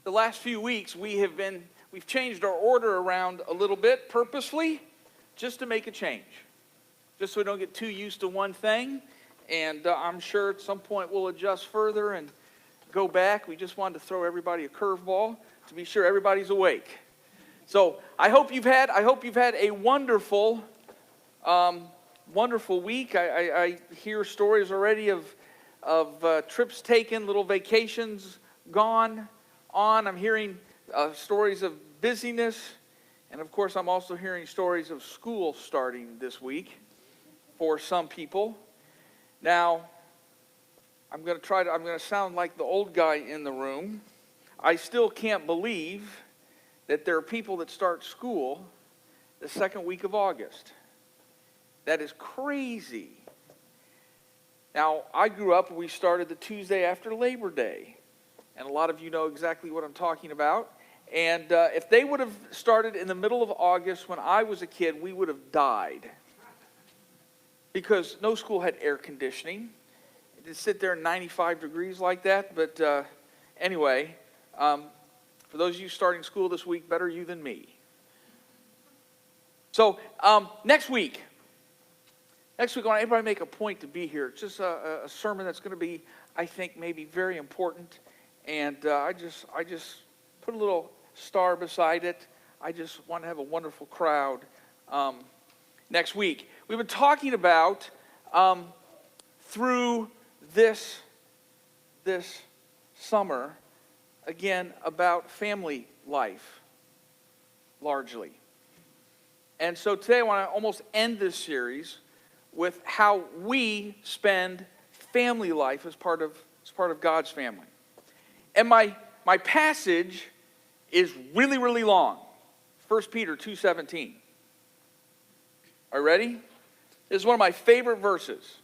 the last few weeks we've changed our order around a little bit purposefully, just to make a change, just so we don't get too used to one thing. And I'm sure at some point we'll adjust further and go back. We just wanted to throw everybody a curveball to be sure everybody's awake. So I hope you've had a wonderful week. I hear stories already of trips taken, little vacations gone on. I'm hearing stories of busyness, and of course I'm also hearing stories of school starting this week for some people. Now, I'm going to sound like the old guy in the room. I still can't believe that there are people that start school the second week of August. That is crazy. Now, I grew up, we started the Tuesday after Labor Day. And a lot of you know exactly what I'm talking about. And if they would have started in the middle of August when I was a kid, we would have died. Because no school had air conditioning. It didn't sit there in 95 degrees like that. But anyway, for those of you starting school this week, better you than me. So next week, I want everybody to make a point to be here. It's just a sermon that's going to be, I think, maybe very important. And I just put a little star beside it. I just want to have a wonderful crowd next week. We've been talking about, through this summer, again, about family life, largely. And so today I want to almost end this series with how we spend family life as part of God's family. And my passage is really, really long. 1 Peter 2:17. Are you ready? This is one of my favorite verses.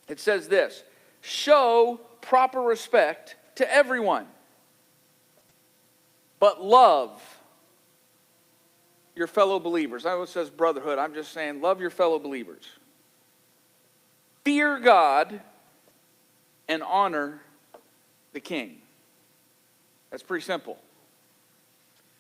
It says this: show proper respect to everyone, but love your fellow believers. I know it says brotherhood. I'm just saying love your fellow believers. Fear God and honor the king. That's pretty simple.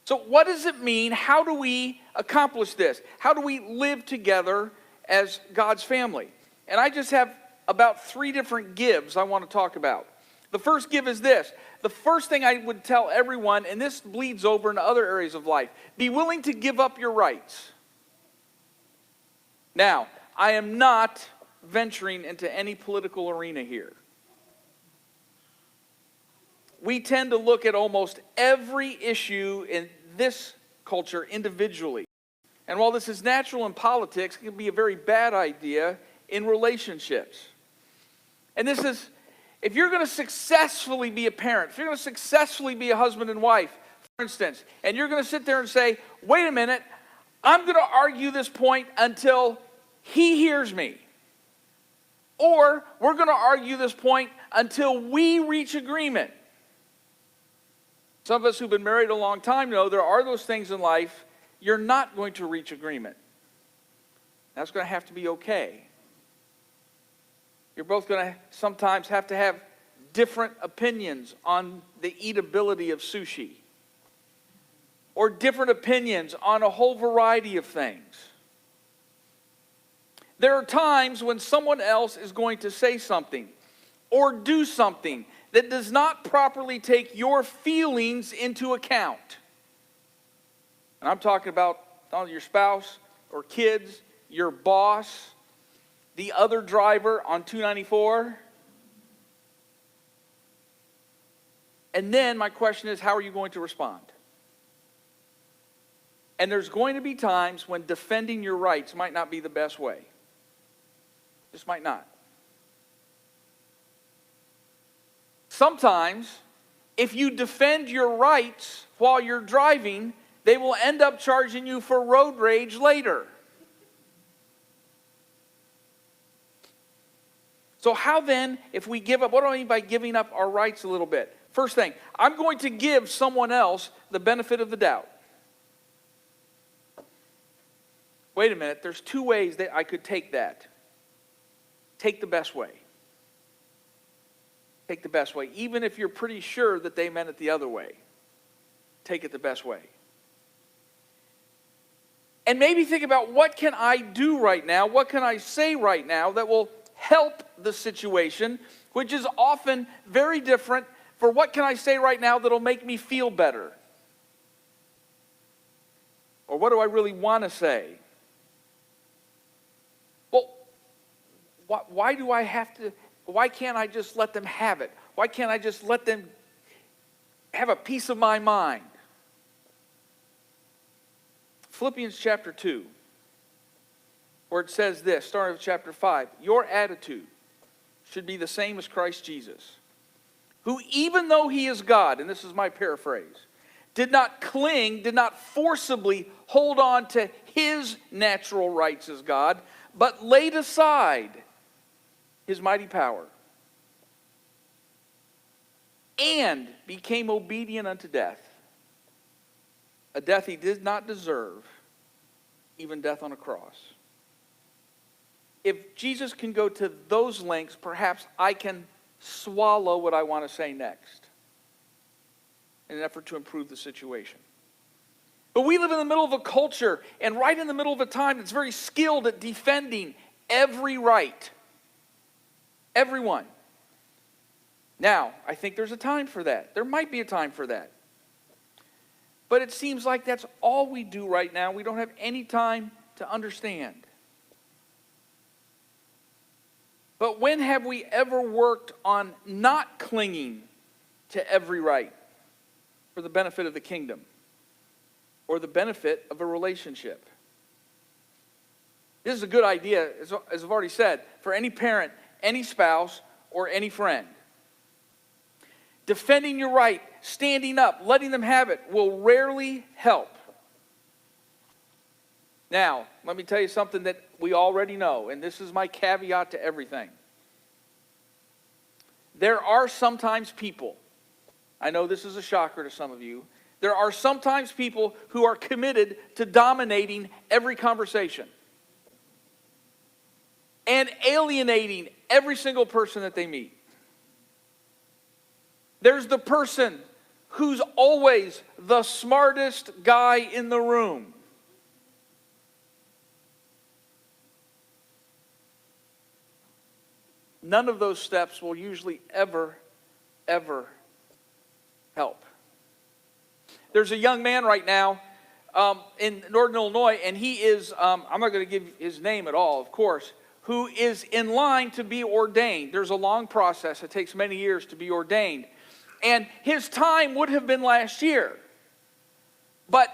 So what does it mean? How do we accomplish this? How do we live together as God's family? And I just have about 3 different gives I want to talk about. The first give is this. The first thing I would tell everyone, and this bleeds over into other areas of life, be willing to give up your rights. Now, I am not venturing into any political arena here. We tend to look at almost every issue in this culture individually. And while this is natural in politics, it can be a very bad idea in relationships. And this is, if you're going to successfully be a parent, if you're going to successfully be a husband and wife, for instance, and you're going to sit there and say, wait a minute, I'm going to argue this point until he hears me. Or we're going to argue this point until we reach agreement. Some of us who've been married a long time know there are those things in life you're not going to reach agreement. That's going to have to be okay. You're both going to sometimes have to have different opinions on the eatability of sushi. Or different opinions on a whole variety of things. There are times when someone else is going to say something or do something that does not properly take your feelings into account. And I'm talking about your spouse or kids, your boss, the other driver on 294. And then my question is, how are you going to respond? And there's going to be times when defending your rights might not be the best way. Just might not. Sometimes, if you defend your rights while you're driving, they will end up charging you for road rage later. So how then, if we give up, what do I mean by giving up our rights a little bit? First thing, I'm going to give someone else the benefit of the doubt. Wait a minute, there's 2 ways that I could take that. Take the best way. take the best way. Even if you're pretty sure that they meant it the other way, take it the best way. And maybe think about, what can I do right now? What can I say right now that will help the situation, which is often very different for what can I say right now that'll make me feel better? Or what do I really want to say? Well, why can't I just let them have it? Why can't I just let them have a piece of my mind? Philippians chapter 2, where it says this, starting with chapter 5, your attitude should be the same as Christ Jesus, who even though he is God, and this is my paraphrase, did not forcibly hold on to his natural rights as God, but laid aside his mighty power and became obedient unto death, a death he did not deserve, even death on a cross. If Jesus can go to those lengths, perhaps I can swallow what I want to say next in an effort to improve the situation. But we live in the middle of a culture, and right in the middle of a time that's very skilled at defending every right. Everyone. Now, I think there's a time for that. There might be a time for that. But it seems like that's all we do right now. We don't have any time to understand. But when have we ever worked on not clinging to every right for the benefit of the kingdom or the benefit of a relationship? This is a good idea, as I've already said, for any parent, any spouse, or any friend. Defending your right, standing up, letting them have it will rarely help. Now, let me tell you something that we already know, and this is my caveat to everything. There are sometimes people, I know this is a shocker to some of you, there are sometimes people who are committed to dominating every conversation and alienating every single person that they meet. There's the person who's always the smartest guy in the room. None of those steps will usually ever help. There's a young man right now in Northern Illinois, and he is, I'm not going to give his name at all, of course, who is in line to be ordained. There's a long process. It takes many years to be ordained. And his time would have been last year. But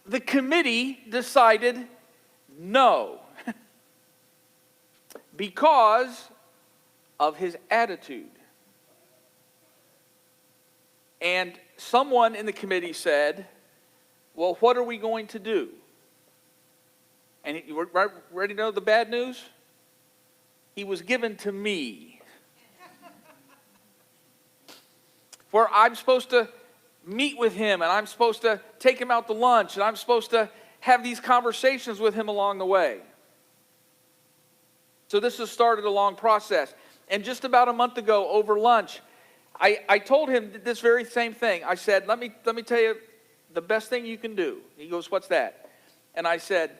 the committee decided no. Because of his attitude. And someone in the committee said, well, what are we going to do? And you ready to know the bad news? He was given to me. Where I'm supposed to meet with him, and I'm supposed to take him out to lunch, and I'm supposed to have these conversations with him along the way. So this has started a long process. And just about a month ago, over lunch, I told him this very same thing. I said, let me tell you the best thing you can do. He goes, what's that? And I said,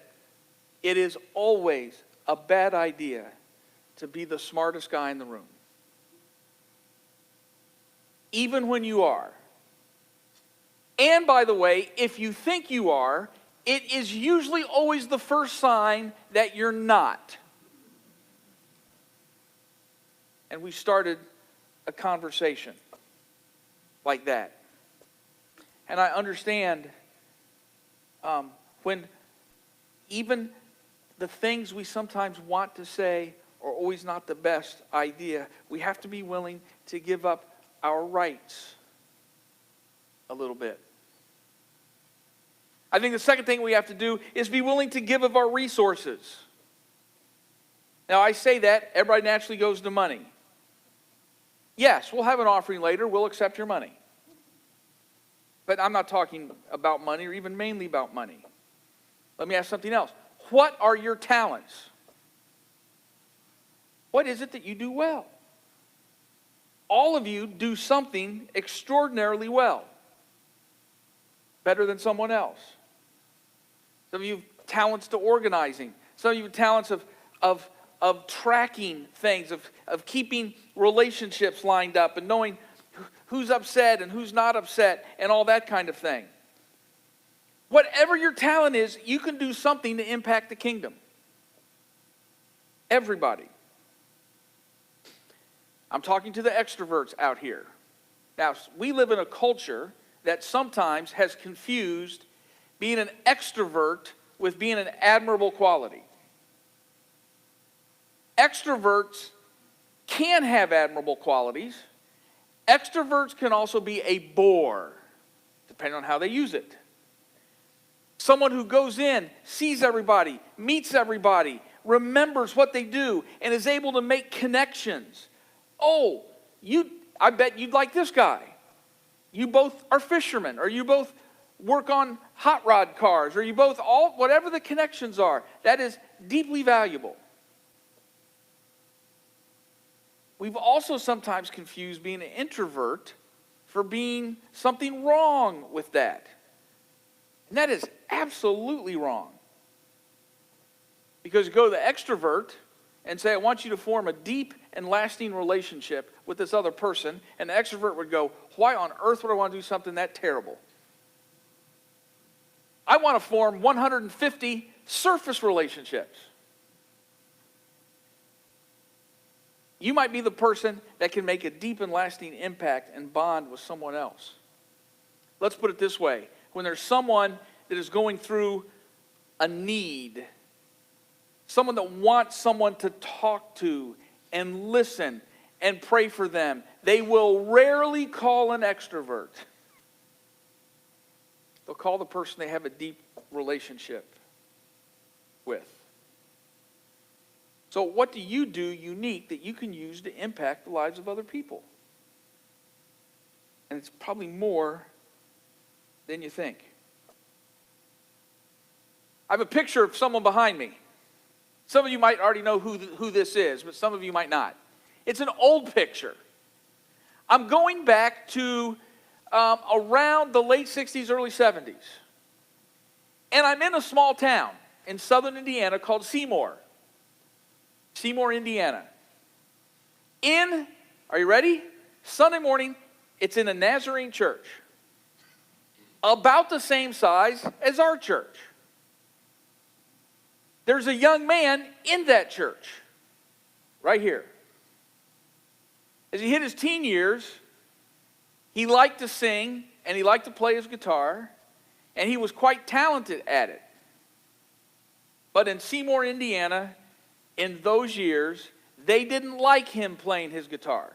it is always a bad idea to be the smartest guy in the room. Even when you are. And by the way, if you think you are, it is usually always the first sign that you're not. And we started a conversation like that. And I understand when even the things we sometimes want to say are always not the best idea. We have to be willing to give up our rights a little bit. I think the second thing we have to do is be willing to give of our resources. Now, I say that, everybody naturally goes to money. Yes, we'll have an offering later, we'll accept your money. But I'm not talking about money or even mainly about money. Let me ask something else. What are your talents? What is it that you do well? all of you do something extraordinarily well, better than someone else. Some of you have talents to organizing. Some of you have talents of tracking things, of keeping relationships lined up and knowing who's upset and who's not upset and all that kind of thing. Whatever your talent is, you can do something to impact the kingdom. Everybody. I'm talking to the extroverts out here. Now, we live in a culture that sometimes has confused being an extrovert with being an admirable quality. Extroverts can have admirable qualities. Extroverts can also be a bore, depending on how they use it. Someone who goes in, sees everybody, meets everybody, remembers what they do, and is able to make connections. Oh, I bet you'd like this guy. You both are fishermen, or you both work on hot rod cars, or you both whatever the connections are, that is deeply valuable. We've also sometimes confused being an introvert for being something wrong with that. And that is absolutely wrong. Because you go to the extrovert and say, I want you to form a deep and lasting relationship with this other person, and the extrovert would go, why on earth would I want to do something that terrible? I want to form 150 surface relationships. You might be the person that can make a deep and lasting impact and bond with someone else. Let's put it this way. When there's someone that is going through a need, someone that wants someone to talk to and listen and pray for them, they will rarely call an extrovert. They'll call the person they have a deep relationship with. So what do you do unique that you can use to impact the lives of other people? And it's probably more than you think. I have a picture of someone behind me. Some of you might already know who this is, but some of you might not. It's an old picture. I'm going back to around the late 60s, early 70s. And I'm in a small town in southern Indiana called Seymour, Indiana. Are you ready? Sunday morning, it's in a Nazarene church. About the same size as our church. There's a young man in that church, right here. As he hit his teen years, he liked to sing and he liked to play his guitar, and he was quite talented at it. But in Seymour, Indiana, in those years, they didn't like him playing his guitar.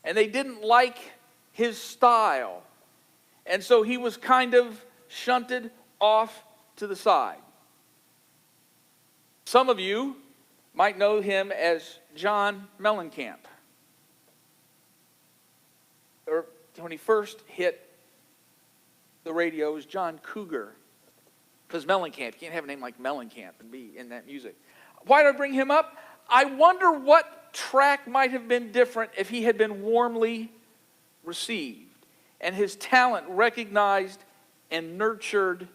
And they didn't like his style. And so he was kind of shunted off to the side. Some of you might know him as John Mellencamp. Or when he first hit the radio, it was John Cougar. Because Mellencamp, you can't have a name like Mellencamp and be in that music. Why did I bring him up? I wonder what track might have been different if he had been warmly received and his talent recognized and nurtured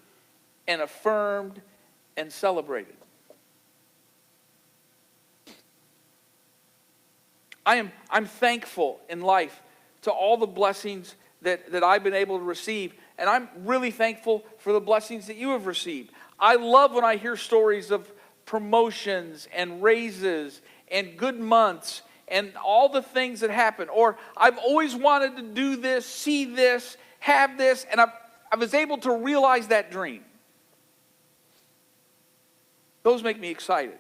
and affirmed and celebrated. I'm thankful in life to all the blessings that I've been able to receive, and I'm really thankful for the blessings that you have received. I love when I hear stories of promotions and raises and good months and all the things that happen. Or I've always wanted to do this, see this, have this, and I was able to realize that dream. Those make me excited.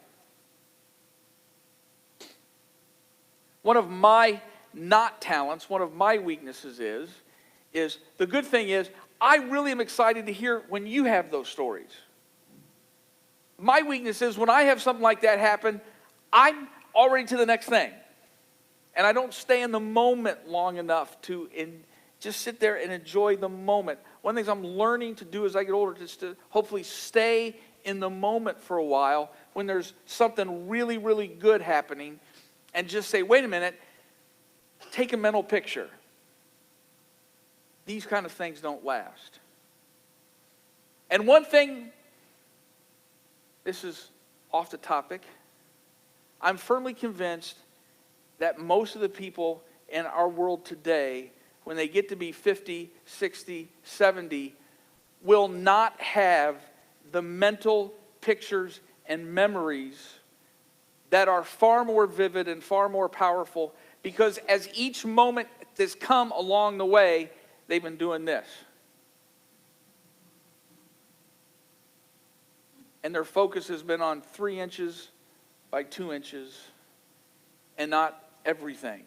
One of my not talents, one of my weaknesses is the good thing is I really am excited to hear when you have those stories. My weakness is when I have something like that happen, I'm already to the next thing. And I don't stay in the moment long enough to just sit there and enjoy the moment. One of the things I'm learning to do as I get older is to hopefully stay in the moment for a while when there's something really, really good happening and just say, wait a minute, take a mental picture. These kind of things don't last. And one thing, this is off the topic, I'm firmly convinced that most of the people in our world today, when they get to be 50, 60, 70, will not have the mental pictures and memories that are far more vivid and far more powerful, because as each moment has come along the way, they've been doing this. And their focus has been on 3 inches by 2 inches and not everything.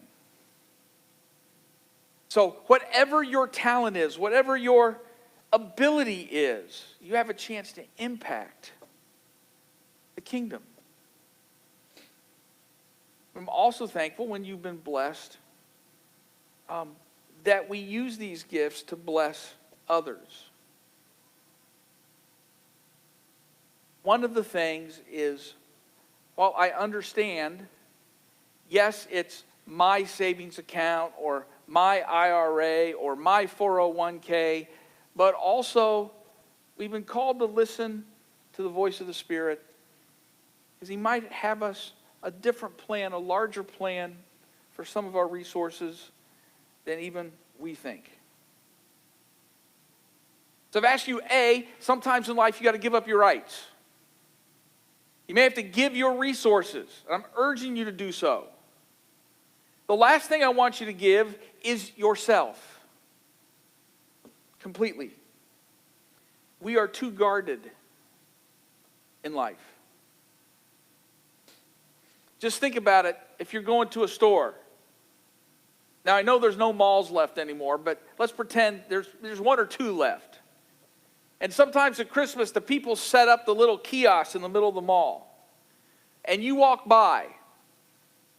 So whatever your talent is, whatever your ability is, you have a chance to impact the kingdom. I'm also thankful when you've been blessed that we use these gifts to bless others. One of the things is, while I understand, yes, it's my savings account or my IRA or my 401k, but also we've been called to listen to the voice of the Spirit, because He might have us a different plan, a larger plan for some of our resources than even we think. So I've asked you, sometimes in life you got to give up your rights. You may have to give your resources. I'm urging you to do so. The last thing I want you to give is yourself. Completely. We are too guarded in life. Just think about it if you're going to a store. Now, I know there's no malls left anymore, but let's pretend there's 1 or 2 left. And sometimes at Christmas, the people set up the little kiosks in the middle of the mall. And you walk by,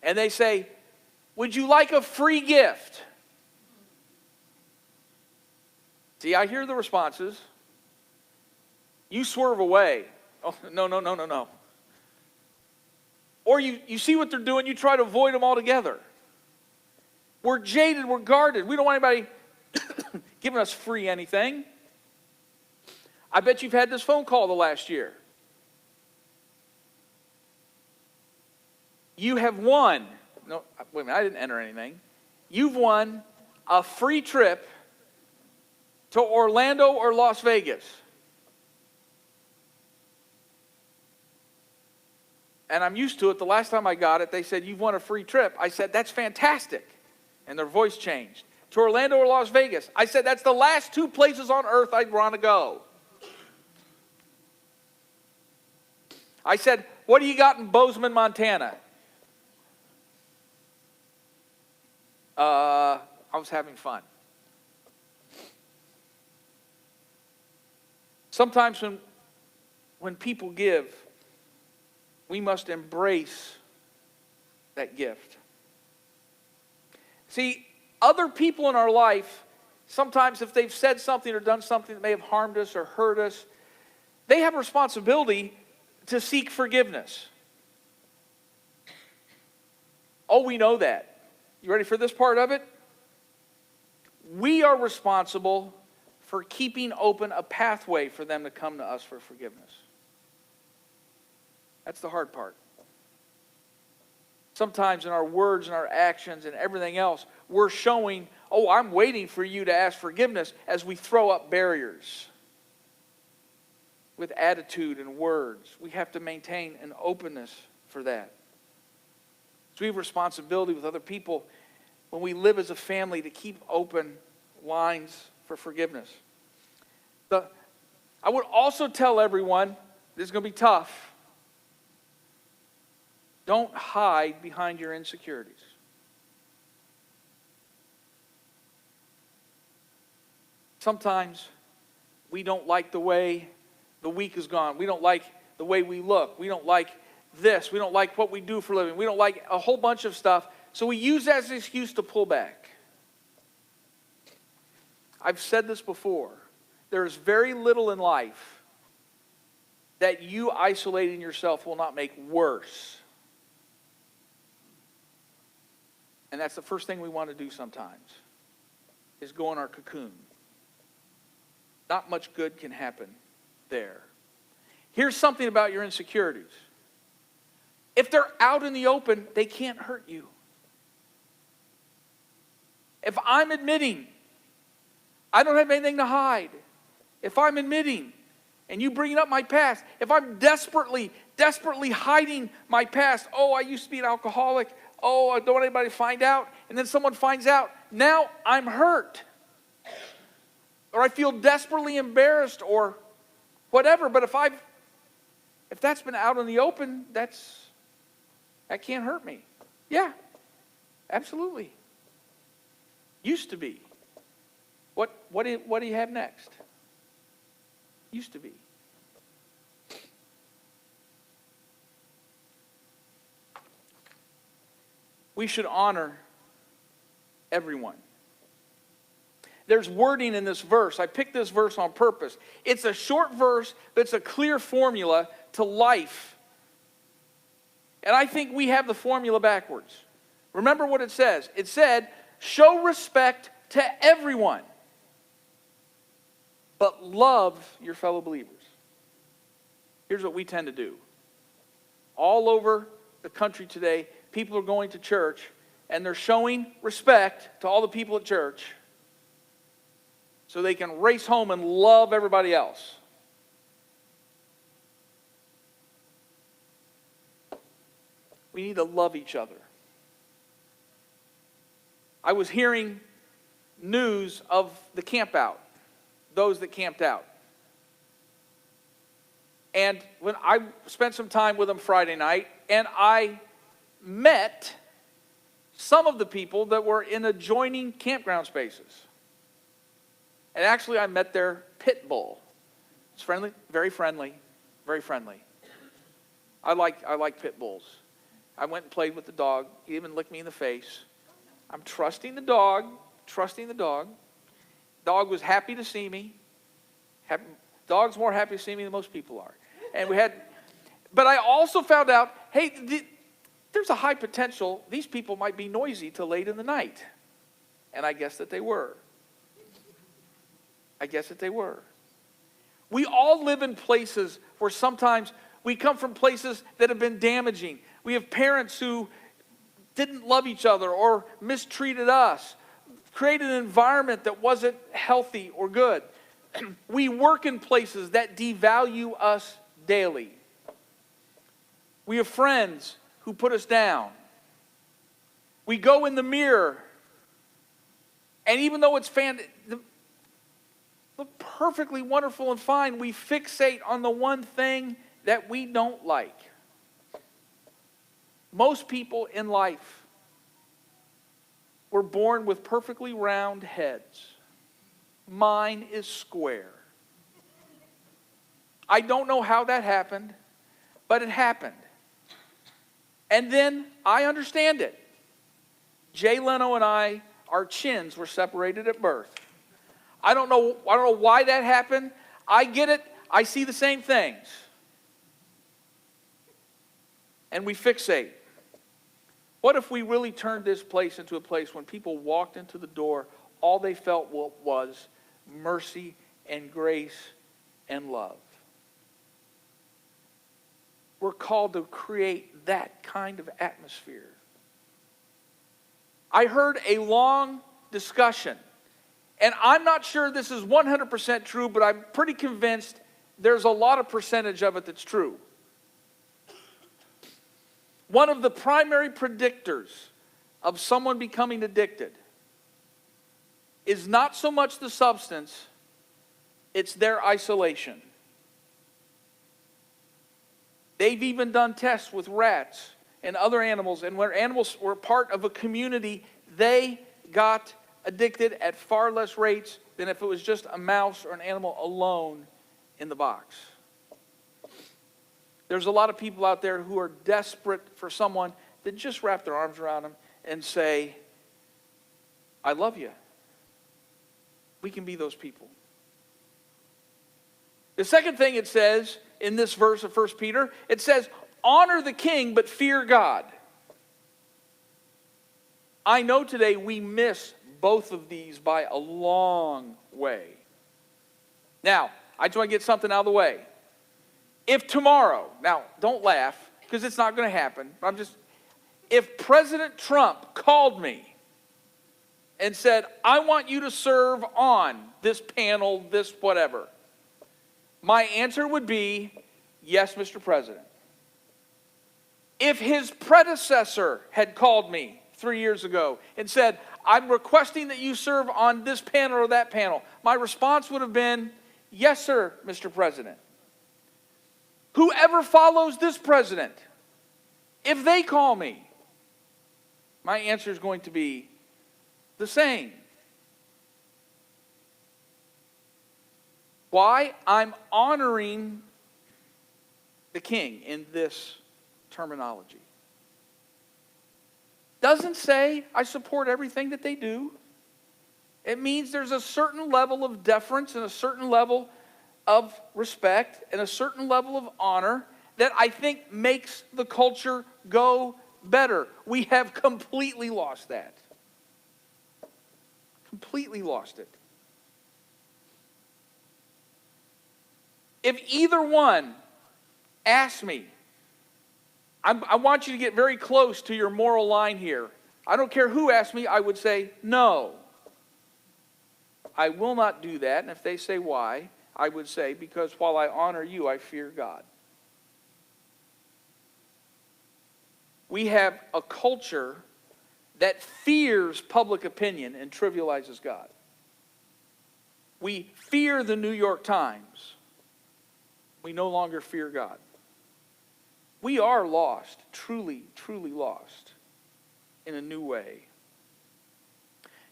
and they say, "Would you like a free gift?" See, I hear the responses. You swerve away. Oh, no. Or you see what they're doing, you try to avoid them altogether. We're jaded, we're guarded. We don't want anybody giving us free anything. I bet you've had this phone call the last year. You have won. No, wait a minute, I didn't enter anything. You've won a free trip to Orlando or Las Vegas. And I'm used to it. The last time I got it, they said, "You've won a free trip." I said, "That's fantastic." And their voice changed. "To Orlando or Las Vegas." I said, "That's the last 2 places on earth I'd want to go." I said, "What do you got in Bozeman, Montana?" I was having fun. Sometimes when people give, we must embrace that gift. See, other people in our life, sometimes if they've said something or done something that may have harmed us or hurt us, they have a responsibility to seek forgiveness. Oh, we know that. You ready for this part of it? We are responsible for keeping open a pathway for them to come to us for forgiveness. That's the hard part. Sometimes in our words and our actions and everything else, we're showing, "Oh, I'm waiting for you to ask forgiveness," as we throw up barriers with attitude and words. We have to maintain an openness for that. So we have responsibility with other people when we live as a family to keep open lines for forgiveness. I would also tell everyone, this is going to be tough, don't hide behind your insecurities. Sometimes we don't like the way the week has gone. We don't like the way we look. We don't like this. We don't like what we do for a living. We don't like a whole bunch of stuff. So we use that as an excuse to pull back. I've said this before. There's very little in life that you isolating yourself will not make worse. And that's the first thing we want to do sometimes, is go in our cocoon. Not much good can happen there. Here's something about your insecurities. If they're out in the open, they can't hurt you. If I'm admitting I don't have anything to hide, if I'm admitting and you bringing up my past, if I'm desperately hiding my past, oh, I used to be an alcoholic, oh, I don't want anybody to find out, and then someone finds out, now I'm hurt. Or I feel desperately embarrassed or whatever. But if that's been out in the open, that can't hurt me. Yeah, absolutely. Used to be. What do you have next? Used to be. We should honor everyone. There's wording in this verse. I picked this verse on purpose. It's a short verse, but it's a clear formula to life. And I think we have the formula backwards. Remember what it says. It said, show respect to everyone, but love your fellow believers. Here's what we tend to do. All over the country today, people are going to church and they're showing respect to all the people at church so they can race home and love everybody else. We need to love each other. I was hearing news of the camp out, those that camped out. And when I spent some time with them Friday night, and I met some of the people that were in adjoining campground spaces. And actually, I met their pit bull. It's friendly, very friendly, very friendly. I like pit bulls. I went and played with the dog. He even licked me in the face. I'm trusting the dog. Dog was happy to see me. Dog's more happy to see me than most people are. And but I also found out, hey, there's a high potential these people might be noisy till late in the night. And I guess that they were. We all live in places where sometimes we come from places that have been damaging. We have parents who didn't love each other or mistreated us, created an environment that wasn't healthy or good. We work in places that devalue us daily. We have friends who put us down. We go in the mirror, and even though it's look perfectly wonderful and fine, we fixate on the one thing that we don't like. Most people in life were born with perfectly round heads. Mine is square. I don't know how that happened, but it happened. And then I understand it. Jay Leno and our chins were separated at birth. I don't know why that happened. I get it. I see the same things. And we fixate. What if we really turned this place into a place when people walked into the door, all they felt was mercy and grace and love? We're called to create that kind of atmosphere. I heard a long discussion, and I'm not sure this is 100% true, but I'm pretty convinced there's a lot of percentage of it that's true. One of the primary predictors of someone becoming addicted is not so much the substance, it's their isolation. They've even done tests with rats and other animals, and where animals were part of a community, they got addicted at far less rates than if it was just a mouse or an animal alone in the box. There's a lot of people out there who are desperate for someone that just wrap their arms around them and say, I love you. We can be those people. The second thing it says in this verse of 1 Peter, it says, honor the king, but fear God. I know today we miss both of these by a long way. Now, I just want to get something out of the way. If tomorrow, now don't laugh, because it's not going to happen. If President Trump called me and said, I want you to serve on this panel, this whatever, my answer would be, yes, Mr. President. If his predecessor had called me 3 years ago and said, I'm requesting that you serve on this panel or that panel, my response would have been, yes, sir, Mr. President. Whoever follows this president, if they call me, my answer is going to be the same. Why? I'm honoring the king in this terminology. Doesn't say I support everything that they do. It means there's a certain level of deference and a certain level of respect and a certain level of honor that I think makes the culture go better. We have completely lost that. Completely lost it. If either one asks me, I want you to get very close to your moral line here. I don't care who asks me, I would say, no. I will not do that. And if they say why, I would say, because while I honor you, I fear God. We have a culture that fears public opinion and trivializes God. We fear the New York Times. We no longer fear God. We are lost, truly, truly lost in a new way.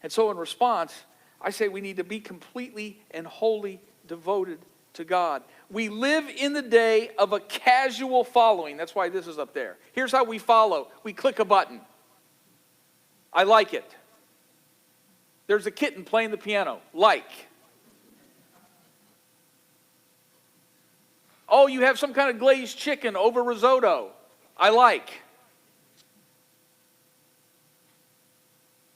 And so in response, I say we need to be completely and wholly devoted to God. We live in the day of a casual following. That's why this is up there. Here's how we follow. We click a button. I like it. There's a kitten playing the piano. Like. Oh, you have some kind of glazed chicken over risotto. I like.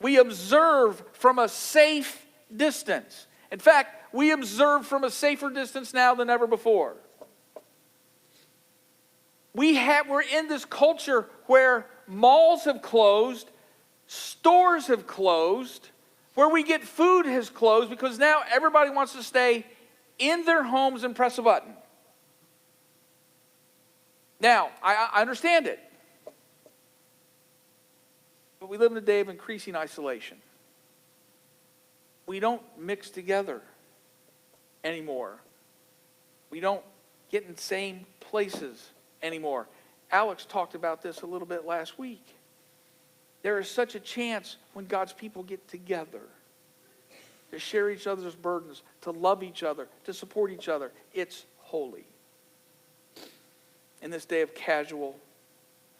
We observe from a safe distance. In fact, we observe from a safer distance now than ever before. We're in this culture where malls have closed, stores have closed, where we get food has closed because now everybody wants to stay in their homes and press a button. Now, I understand it. But we live in a day of increasing isolation. We don't mix together anymore. We don't get in the same places anymore. Alex talked about this a little bit last week. There is such a chance when God's people get together to share each other's burdens, to love each other, to support each other. It's holy. In this day of casual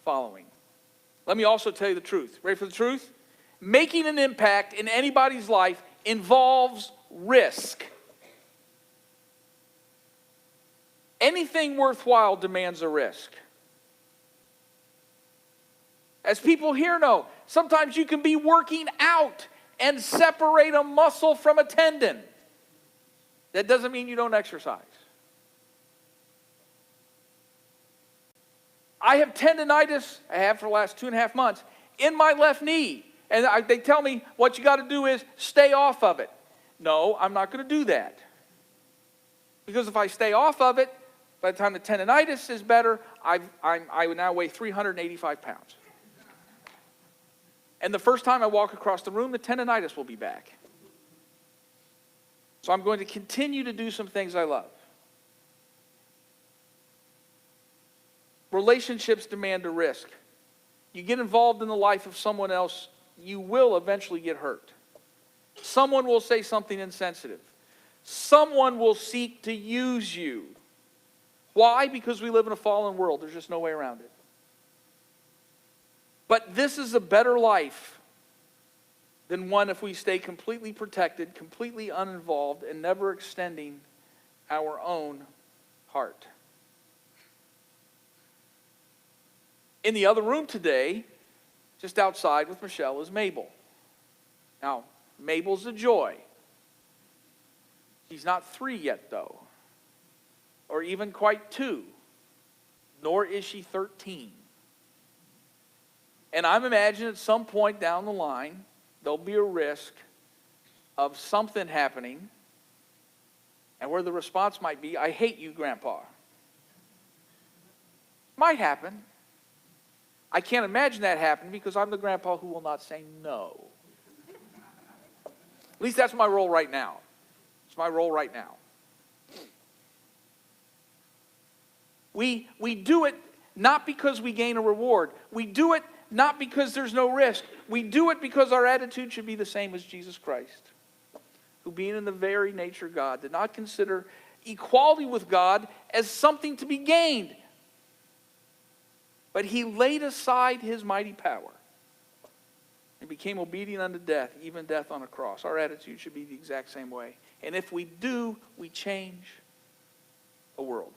following. Let me also tell you the truth. Ready for the truth? Making an impact in anybody's life involves risk. Anything worthwhile demands a risk. As people here know, sometimes you can be working out and separate a muscle from a tendon. That doesn't mean you don't exercise. I have tendonitis, I have for the last 2.5 months, in my left knee. And they tell me what you got to do is stay off of it. No, I'm not going to do that. Because if I stay off of it, by the time the tendonitis is better, I now weigh 385 pounds. And the first time I walk across the room, the tendonitis will be back. So I'm going to continue to do some things I love. Relationships demand a risk. You get involved in the life of someone else, you will eventually get hurt. Someone will say something insensitive. Someone will seek to use you. Why? Because we live in a fallen world. There's just no way around it. But this is a better life than one if we stay completely protected, completely uninvolved, and never extending our own heart. In the other room today, just outside with Michelle is Mabel. Now, Mabel's a joy. She's not 3 yet, though, or even quite 2, nor is she 13. And I'm imagining at some point down the line, there'll be a risk of something happening, and where the response might be, I hate you, Grandpa. Might happen. I can't imagine that happening because I'm the grandpa who will not say no. At least that's my role right now. It's my role right now. We do it not because we gain a reward. We do it not because there's no risk. We do it because our attitude should be the same as Jesus Christ, who being in the very nature God, did not consider equality with God as something to be gained, but he laid aside his mighty power and became obedient unto death, even death on a cross. Our attitude should be the exact same way. And if we do, we change a world.